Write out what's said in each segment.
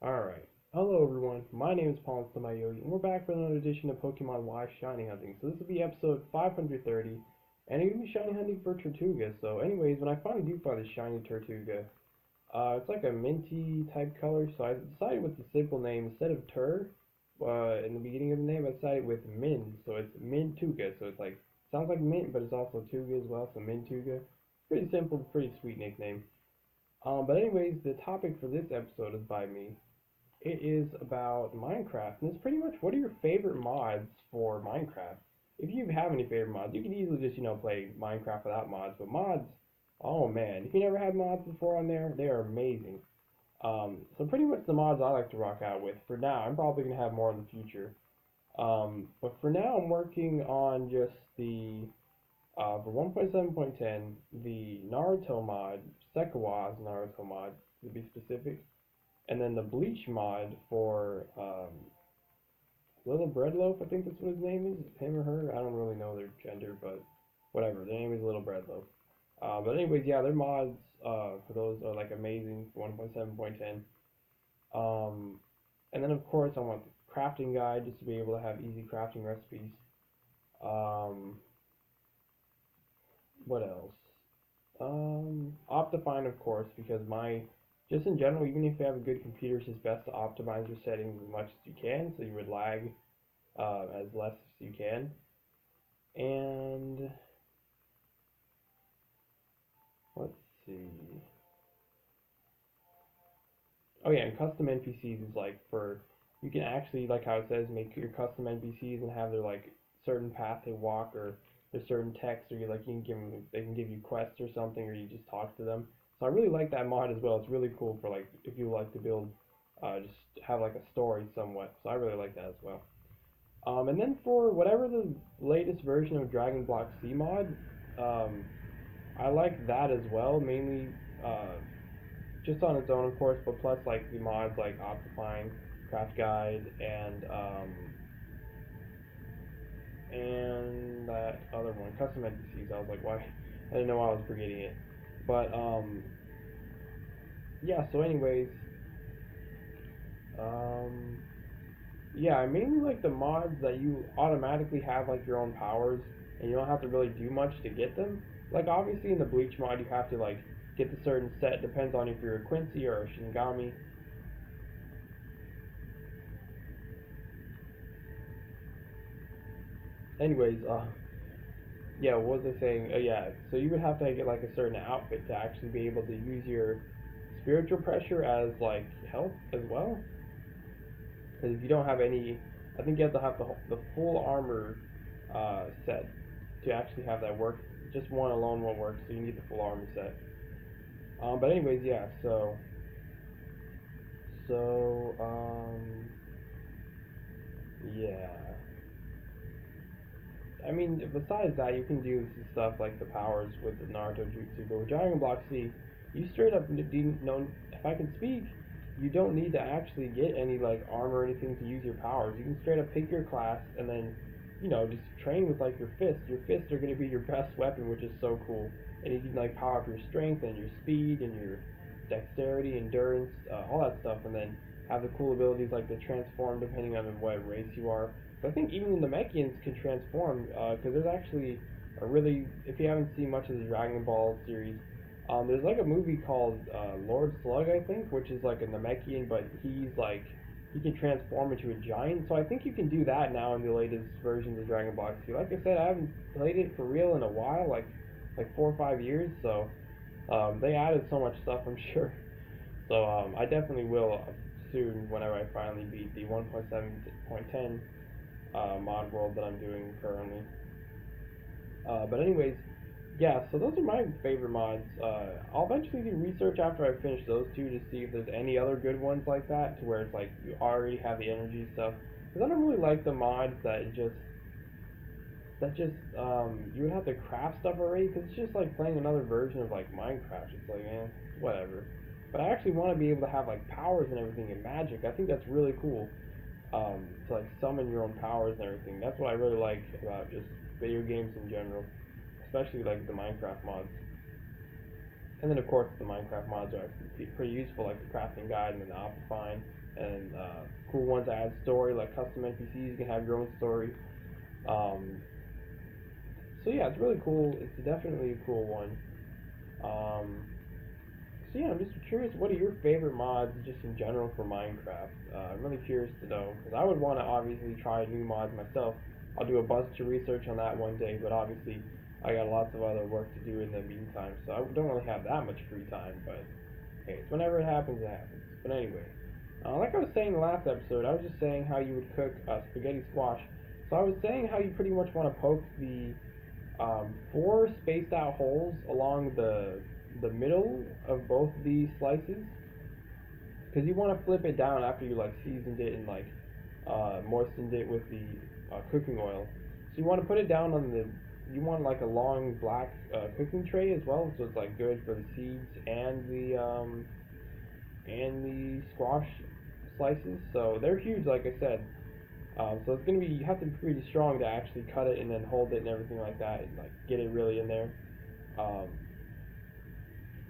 Alright. Hello everyone, my name is PauLInstaMyooin, and we're back for another edition of Pokemon Y Shiny Hunting. So this will be episode 530, and I'm going to be shiny hunting for Tirtouga. So anyways, when I finally do find this shiny Tirtouga, it's like a minty type color, so I decided with the simple name, instead of in the beginning of the name, I decided with Min, so it's Mintuga, so it's like, sounds like mint, but it's also Tuga as well, so Mintuga. Pretty simple, pretty sweet nickname. But anyways, the topic for this episode is by me. It is about Minecraft, and it's pretty much what are your favorite mods for Minecraft? If you have any favorite mods, you can easily just, play Minecraft without mods, but mods, oh man, if you never had mods before on there, they are amazing. So pretty much the mods I like to rock out with for now. I'm probably going to have more in the future. But for now, I'm working on just for 1.7.10, the Naruto mod, Sekawa's Naruto mod, to be specific. And then the Bleach mod for Little Bread Loaf, I think that's what his name is, him or her. I don't really know their gender, but whatever. Their name is Little Bread Loaf. But anyways, yeah, their mods for those are like amazing. 1.7.10. And then of course I want the crafting guide just to be able to have easy crafting recipes. Um, what else? Optifine, of course, because just in general, even if you have a good computer, it's just best to optimize your settings as much as you can, so you would lag as less as you can. And let's see. Oh yeah, and custom NPCs is like you can actually, like how it says, make your custom NPCs and have their like certain path they walk, or there's certain text, or they can give you quests or something, or you just talk to them. So I really like that mod as well. It's really cool for like if you like to build, just have like a story somewhat. So I really like that as well. And then for whatever the latest version of Dragon Block C mod, um, I like that as well. Mainly, just on its own, of course, but plus like the mods like Optifine, Craft Guide, and that other one, Custom NPCs. I was like, why? I didn't know why I was forgetting it. But yeah. So, anyways, um, yeah, I mainly like the mods that you automatically have like your own powers, and you don't have to really do much to get them. Like obviously in the Bleach mod, you have to like get the certain set. Depends on if you're a Quincy or a Shinigami. Anyways, yeah, what was I saying? Yeah, so you would have to get like a certain outfit to actually be able to use your spiritual pressure as like health as well. Because if you don't have any, I think you have to have the full armor set to actually have that work. Just one alone won't work, so you need the full armor set. But anyways, yeah. So yeah. I mean, besides that, you can do stuff like the powers with the Naruto Jutsu, but with Dragon Block C, you straight up didn't know. If I can speak, you don't need to actually get any like armor or anything to use your powers. You can straight up pick your class and then, just train with like your fists. Your fists are going to be your best weapon, which is so cool. And you can like power up your strength and your speed and your dexterity, endurance, all that stuff, and then have the cool abilities like the transform depending on what race you are. But I think even the Namekians can transform, because there's actually if you haven't seen much of the Dragon Ball series, there's like a movie called Lord Slug, I think, which is like a Namekian, but he can transform into a giant. So I think you can do that now in the latest versions of Dragon Ball Z. Like I said, I haven't played it for real in a while, like 4 or 5 years. So they added so much stuff, I'm sure. So I definitely will soon whenever I finally beat the 1.7.10 mod world that I'm doing currently. But anyways, yeah, so those are my favorite mods. I'll eventually do research after I finish those two to see if there's any other good ones like that, to where it's like you already have the energy stuff. Because I don't really like the mods you would have to craft stuff already, because it's just like playing another version of like Minecraft. It's like, whatever. But I actually want to be able to have like powers and everything and magic. I think that's really cool. To like summon your own powers and everything. That's what I really like about just video games in general, especially like the Minecraft mods. And then of course the Minecraft mods are actually pretty useful, like the crafting guide and the Optifine, and cool ones that add story, like custom NPCs. You can have your own story. Um, so yeah, it's really cool. It's definitely a cool one. Um, so yeah, I'm just curious, what are your favorite mods just in general for Minecraft? I'm really curious to know, because I would want to obviously try new mods myself. I'll do a bunch of research on that one day, but obviously I got lots of other work to do in the meantime, so I don't really have that much free time, but hey, it's whenever it happens, it happens. But anyway, like I was saying in the last episode, I was just saying how you would cook spaghetti squash. So I was saying how you pretty much want to poke the four spaced out holes along the middle of both the slices, because you want to flip it down after you like seasoned it and like moistened it with the cooking oil. So you want to put it down on the, you want like a long black cooking tray as well, so it's like good for the seeds and the squash slices. So they're huge, like I said. So it's gonna be, you have to be pretty strong to actually cut it and then hold it and everything like that, and like get it really in there. Um,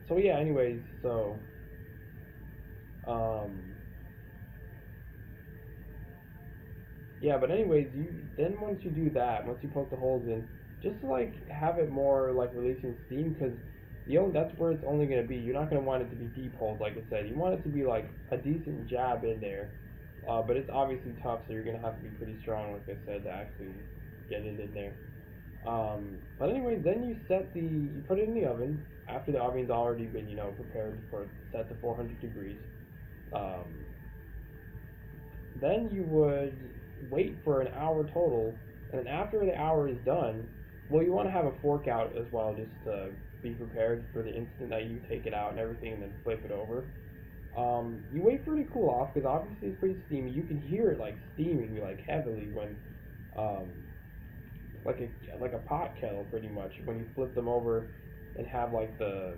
so yeah. Anyways, so um, yeah. But anyways, you then once you do that, once you poke the holes in, just to like have it more like releasing steam, because the only, that's where it's only gonna be. You're not gonna want it to be deep holes, like I said. You want it to be like a decent jab in there. But it's obviously tough, so you're gonna have to be pretty strong, like I said, to actually get it in there. But anyways, then you put it in the oven after the oven's already been, prepared for set to 400 degrees. Um, then you would wait for an hour total, and then after the hour is done, well, you want to have a fork out as well, just to be prepared for the instant that you take it out and everything, and then flip it over. You wait for it to cool off, because obviously it's pretty steamy. You can hear it like steaming like heavily when, um, like a pot kettle pretty much, when you flip them over and have like the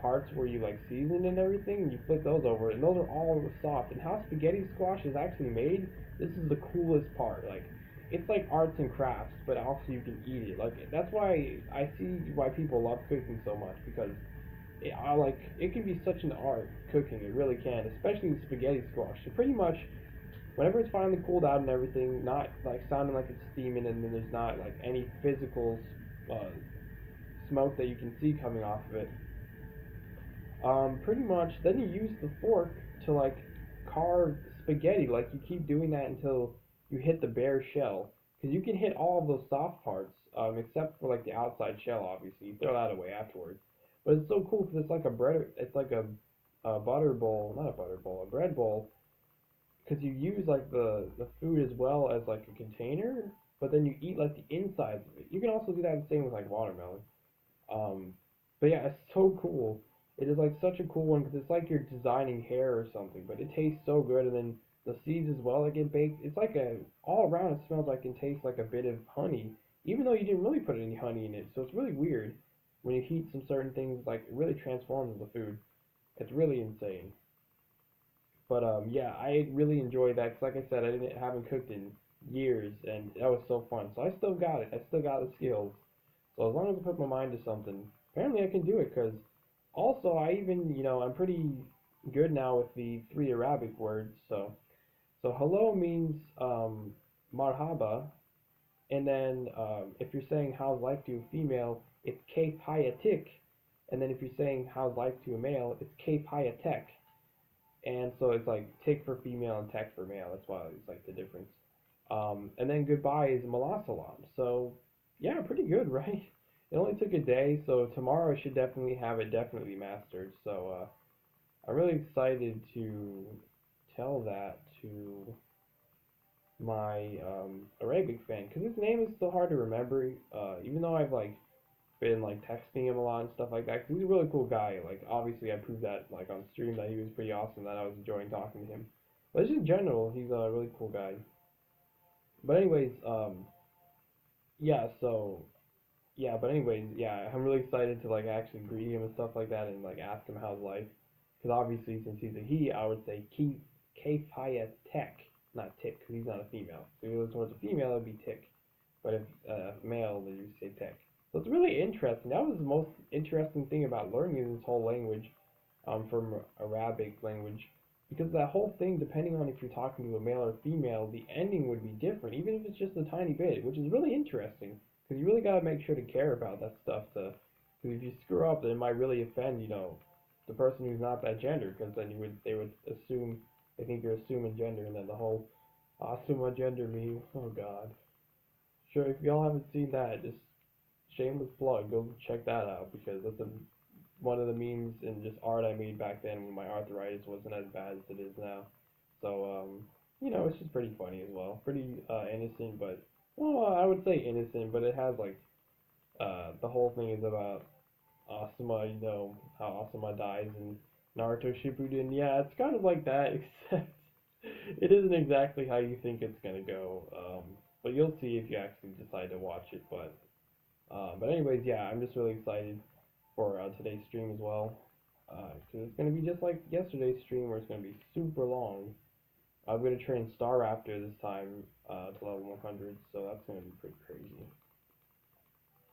parts where you like season and everything, and you flip those over, and those are all soft. And how spaghetti squash is actually made, this is the coolest part. Like, it's like arts and crafts, but also you can eat it. Like, that's why I see why people love cooking so much, because it can be such an art cooking. It really can, especially the spaghetti squash. So pretty much, whenever it's finally cooled out and everything, not like sounding like it's steaming, and then there's not like any physical uh, smoke that you can see coming off of it. Pretty much, then you use the fork to like carve spaghetti. Like, you keep doing that until you hit the bare shell, because you can hit all of those soft parts, except for like the outside shell. Obviously, you throw that away afterwards. But it's so cool, because it's like a bread. It's like a butter bowl, not a butter bowl, a bread bowl, because you use like the food as well as like a container, but then you eat like the insides of it. You can also do that the same with like watermelon. Um, but yeah, it's so cool. It is like such a cool one, because it's like you're designing hair or something, but it tastes so good. And then the seeds as well that get baked, it's like a all around. It smells like and tastes like a bit of honey, even though you didn't really put any honey in it. So it's really weird when you heat some certain things. Like, it really transforms the food. It's really insane. But yeah, I really enjoyed that. 'Cause like I said, haven't cooked in years, and that was so fun. So I still got it. I still got the skills. So as long as I put my mind to something, apparently I can do it. Cause also I even, I'm pretty good now with the three Arabic words. So hello means marhaba, and then if you're saying how's life to a female, it's kayf hayatik, and then if you're saying how's life to a male, it's kayf hayatek. And so it's like tick for female and tech for male. That's why it's like the difference. And then goodbye is malasalam. So yeah, pretty good, right? It only took a day, so tomorrow I should definitely have it definitely mastered. So I'm really excited to tell that to my Arabic fan, because his name is still hard to remember. Even though I've like been like texting him a lot and stuff like that, 'cause he's a really cool guy. Like, obviously I proved that like on stream that he was pretty awesome, that I was enjoying talking to him. But just in general, he's a really cool guy. But anyways, yeah, so yeah, but anyways, yeah, I'm really excited to like actually greet him and stuff like that, and like ask him how's life. Because obviously, since he's a he, I would say Kefaya Tech, not Tick, because he's not a female. So if it was towards a female, it'd be Tick. But if male, then you say Tech. So it's really interesting. That was the most interesting thing about learning this whole language, from Arabic language, because that whole thing, depending on if you're talking to a male or female, the ending would be different, even if it's just a tiny bit, which is really interesting. Because you really gotta make sure to care about that stuff. Because if you screw up, then it might really offend, the person who's not that gender. Because then they would assume, they think you're assuming gender, and then the whole assume gender meme. Oh God. Sure, if y'all haven't seen that, just shameless plug, go check that out because that's one of the memes and just art I made back then when my arthritis wasn't as bad as it is now. So it's just pretty funny as well. Pretty innocent, but well, I would say innocent, but it has like the whole thing is about Asuma, how Asuma dies in Naruto Shippuden. Yeah, it's kind of like that, except it isn't exactly how you think it's gonna go. But you'll see if you actually decide to watch it. But anyways, yeah, I'm just really excited for today's stream as well. Because it's going to be just like yesterday's stream where it's going to be super long. I'm going to train Star Raptor this time to level 100, so that's going to be pretty crazy.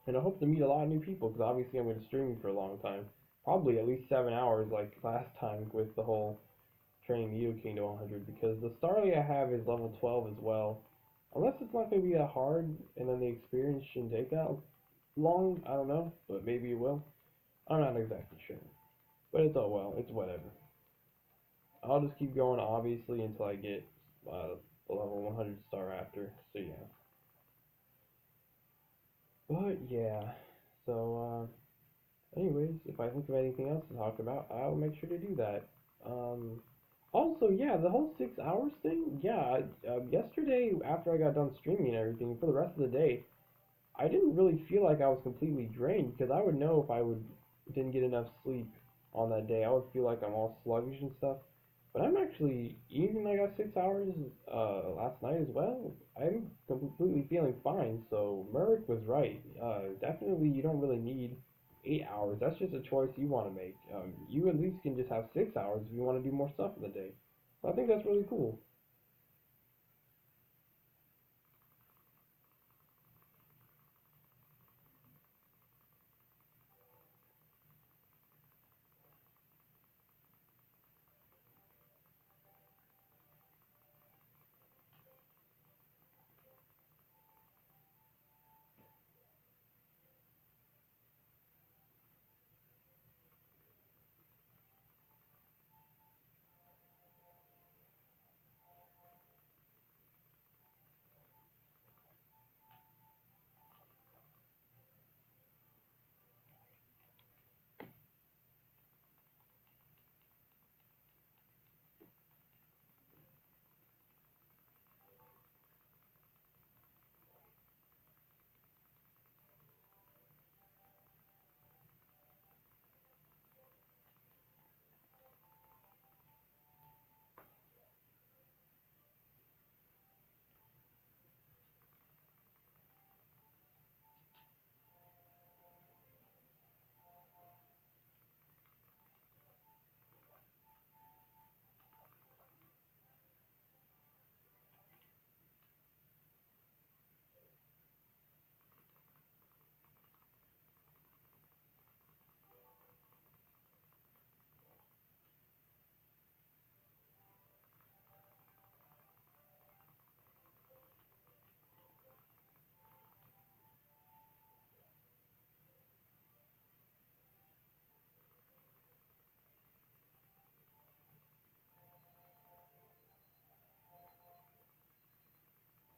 And I hope to meet a lot of new people because obviously I'm going to stream for a long time. Probably at least 7 hours like last time with the whole training King to 100 because the Starly I have is level 12 as well. Unless it's not going to be that hard and then the experience shouldn't take that long, I don't know, but maybe it will. I'm not exactly sure. But it's oh well, it's whatever. I'll just keep going, obviously, until I get the level 100 star after. So yeah. But yeah. So anyways, if I think of anything else to talk about, I'll make sure to do that. Um, Also, yeah, the whole 6 hours thing. Yeah, yesterday after I got done streaming and everything, for the rest of the day, I didn't really feel like I was completely drained because I would know if I would didn't get enough sleep on that day. I would feel like I'm all sluggish and stuff. But I'm actually, even though I got 6 hours last night as well, I'm completely feeling fine. So Merrick was right. Definitely, you don't really need 8 hours. That's just a choice you want to make. You at least can just have 6 hours if you want to do more stuff in the day. So I think that's really cool.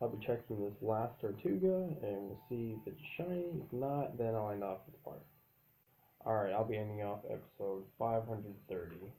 I'll be checking this last Tirtouga, and we'll see if it's shiny. If not, then I'll end off with the part. Alright, I'll be ending off episode 530.